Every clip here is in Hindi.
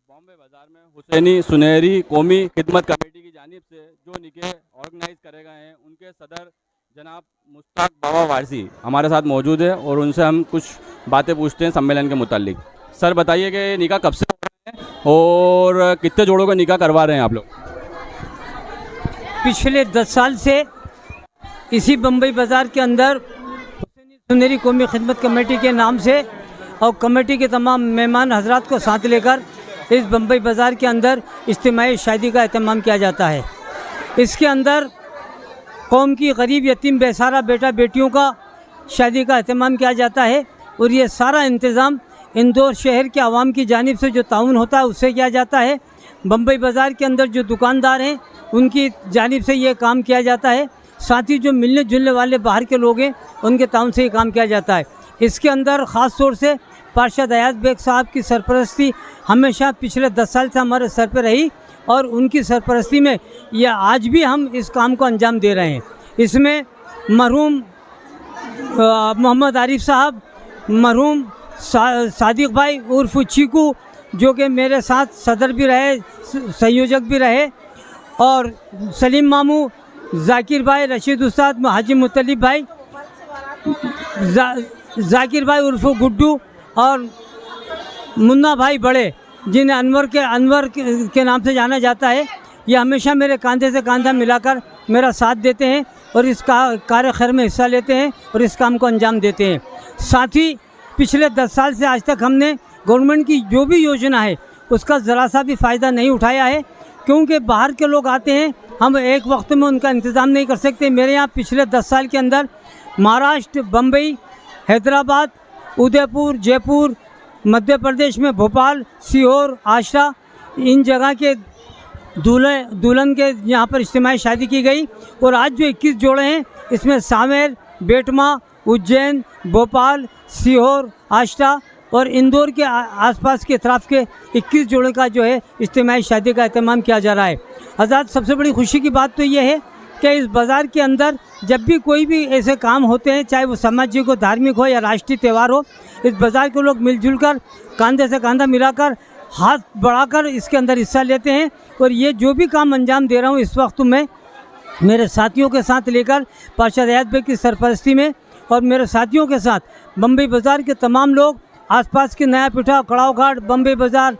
बॉम्बे बाजार में हुसैनी सुनहरी कौमी खिदमत कमेटी की जानिब से जो निकाह ऑर्गेनाइज करे गए हैं उनके सदर जनाब मुश्ताक बाबा वारसी हमारे साथ मौजूद है और उनसे हम कुछ बातें पूछते हैं सम्मेलन के मुतालिक। सर बताइए कि निकाह कब से हो रहे हैं और कितने जोड़ों का निकाह करवा रहे हैं आप लोग? पिछले 10 साल से इसी बम्बई बाज़ार के अंदर हुसैनी सुनहरी कौमी खिदमत कमेटी के नाम से और कमेटी के तमाम मेहमान हजरात को साथ लेकर इस बम्बई बाज़ार के अंदर इज्तिमाई शादी का एहतमाम किया जाता है। इसके अंदर कौम की गरीब यतीम बेसहारा बेटा बेटियों का शादी का एहतमाम किया जाता है और ये सारा इंतज़ाम इंदौर शहर के आवाम की जानिब से जो ताउन होता है उससे किया जाता है। बम्बई बाज़ार के अंदर जो दुकानदार हैं उनकी जानिब से ये काम किया जाता है। साथ ही जो मिलने जुलने वाले बाहर के लोग हैं उनके ताउन से ये काम किया जाता है। इसके अंदर ख़ास तौर से पारशाद अयाज बेग साहब की सरपरस्ती हमेशा पिछले 10 साल से हमारे सर पर रही और उनकी सरपरस्ती में यह आज भी हम इस काम को अंजाम दे रहे हैं। इसमें मरहूम मोहम्मद आरिफ साहब, मरहूम सादिक भाई उर्फ चीकू जो कि मेरे साथ सदर भी रहे, संयोजक भी रहे, और सलीम मामू, जाकिर भाई, रशीद उस्ताद, हाजी मुतलिब भाई, जाकिर भाई उर्फ गुड्डू और मुन्ना भाई बड़े जिन्हें अनवर के नाम से जाना जाता है। ये हमेशा मेरे कंधे से कंधा मिलाकर मेरा साथ देते हैं और इस कार्य खैर में हिस्सा लेते हैं और इस काम को अंजाम देते हैं। साथ ही पिछले 10 साल से आज तक हमने गवर्नमेंट की जो भी योजना है उसका ज़रा सा भी फ़ायदा नहीं उठाया है, क्योंकि बाहर के लोग आते हैं, हम एक वक्त में उनका इंतज़ाम नहीं कर सकते। मेरे यहाँ पिछले 10 साल के अंदर महाराष्ट्र, बम्बई, हैदराबाद, उदयपुर, जयपुर, मध्य प्रदेश में भोपाल, सीहोर, आशा, इन जगह के दुल्हन के यहाँ पर इज्तिमाई शादी की गई और आज जो 21 जोड़े हैं इसमें सामेर, बेटमा, उज्जैन, भोपाल, सीहोर, आष्टा और इंदौर के आसपास के अतराफ़ के 21 जोड़ों का जो है इज्तिमाई शादी का एहतमाम किया जा रहा है। हज़रात, सबसे बड़ी खुशी की बात तो ये है कि इस बाज़ार के अंदर जब भी कोई भी ऐसे काम होते हैं, चाहे वो सामाजिक हो, धार्मिक हो या राष्ट्रीय त्यौहार हो, इस बाज़ार के लोग मिलजुल कर कंधे से कंधा मिलाकर हाथ बढ़ाकर इसके अंदर हिस्सा लेते हैं। और ये जो भी काम अंजाम दे रहा हूँ इस वक्त मैं मेरे साथियों के साथ लेकर पारशाद अयाज बेग की सरपरस्ती में और मेरे साथियों के साथ बम्बई बाज़ार के तमाम लोग, आसपास के नया पिठा, कड़ाव घाट, बम्बई बाज़ार,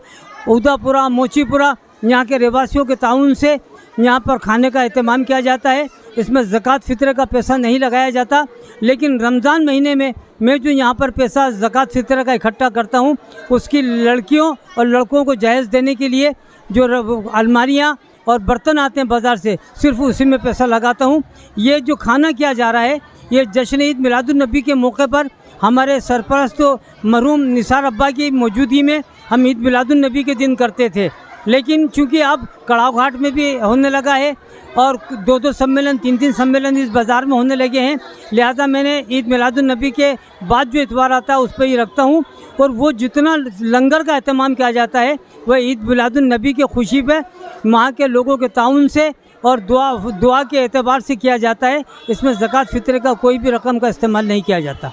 उदापुरा, मोचीपुरा, यहाँ के रहवासियों के ताउन से यहाँ पर खाने का एहतमाम किया जाता है। इसमें ज़कात फ़ित्र का पैसा नहीं लगाया जाता, लेकिन रमज़ान महीने में मैं जो यहाँ पर पैसा ज़कात फ़ित्र का इकट्ठा करता हूँ उसकी लड़कियों और लड़कों को जहेज़ देने के लिए जो अलमारियाँ और बर्तन आते हैं बाज़ार से, सिर्फ उसी में पैसा लगाता हूँ। ये जो खाना किया जा रहा है ये जश्न ईद मिलादुन्नबी के मौके पर हमारे सरपरस्त मरहूम निसार अब्बा की मौजूदगी में हम ईद मिलादुन्नबी के दिन करते थे, लेकिन चूँकि अब कड़ाव घाट में भी होने लगा है और 2-2 सम्मेलन, 3-3 सम्मेलन इस बाज़ार में होने लगे हैं, लिहाजा मैंने ईद मिलादुन्नबी के बाद जो इतवार आता है उस पर ही रखता हूँ। और वो जितना लंगर का एहतमाम किया जाता है वह ईद मिलादुन्नबी की खुशी पे वहाँ के लोगों के ताउन से और दुआ के एतबार से किया जाता है। इसमें ज़कात फ़ित्र का कोई भी रकम का इस्तेमाल नहीं किया जाता।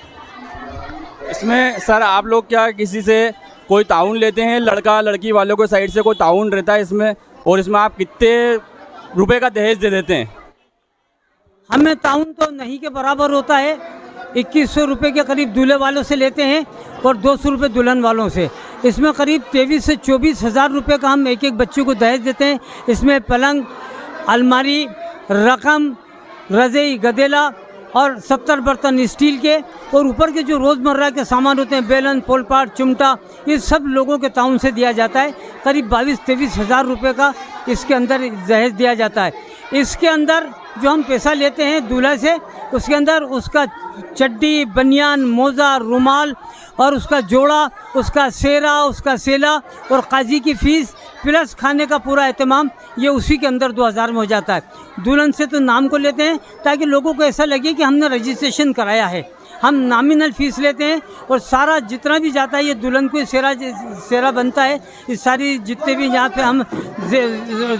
इसमें सर आप लोग क्या किसी से कोई ताउन लेते हैं? लड़का लड़की वालों के साइड से कोई ताउन रहता है इसमें? और इसमें आप कितने रुपए का दहेज दे देते हैं? हमें ताउन तो नहीं के बराबर होता है। 2100 रुपये के करीब दूल्हे वालों से लेते हैं और 200 रुपये दुल्हन वालों से। इसमें करीब 23 से 24 हज़ार रुपये का हम एक एक बच्चे को दहेज देते हैं। इसमें पलंग, अलमारी, रकम, रज़ई, गदेला और 70 बर्तन स्टील के और ऊपर के जो रोज़मर्रा के सामान होते हैं, बेलन, पोलपाट, चिमटा, ये सब लोगों के ताउन से दिया जाता है। करीब 22-23 हज़ार रुपये का इसके अंदर दहेज दिया जाता है। इसके अंदर जो हम पैसा लेते हैं दूल्हा से, उसके अंदर उसका चड्डी, बनियान, मोज़ा, रुमाल और उसका जोड़ा, उसका सेरा, उसका सेला और काजी की फ़ीस प्लस खाने का पूरा एहतमाम ये उसी के अंदर 2000 में हो जाता है। दुल्हन से तो नाम को लेते हैं ताकि लोगों को ऐसा लगे कि हमने रजिस्ट्रेशन कराया है। हम नॉमिनल फ़ीस लेते हैं और सारा जितना भी जाता है ये दुल्हन को सेरा बनता है। इस सारी जितने भी यहाँ पे हम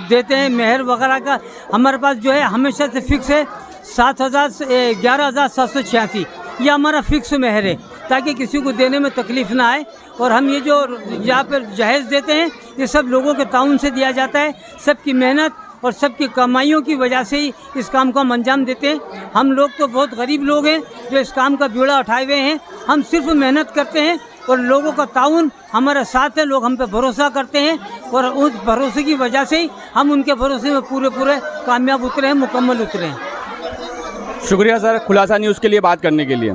देते हैं मेहर वगैरह का हमारे पास जो है हमेशा से फिक्स है 11,786। ये हमारा फिक्स मेहर है ताकि किसी को देने में तकलीफ़ ना आए। और हम ये जो यहाँ पर जहेज़ देते हैं ये सब लोगों के ताउन से दिया जाता है। सबकी मेहनत और सबकी कमाइयों की वजह से ही इस काम को हम अंजाम देते हैं। हम लोग तो बहुत गरीब लोग हैं जो इस काम का बीड़ा उठाए हुए हैं। हम सिर्फ मेहनत करते हैं और लोगों का ताउन हमारा साथ है। लोग हम पे भरोसा करते हैं और उस भरोसे की वजह से ही हम उनके भरोसे में पूरे कामयाब उतरे हैं, मुकम्मल उतरे हैं। शुक्रिया सर, खुलासा न्यूज़ के लिए बात करने के लिए।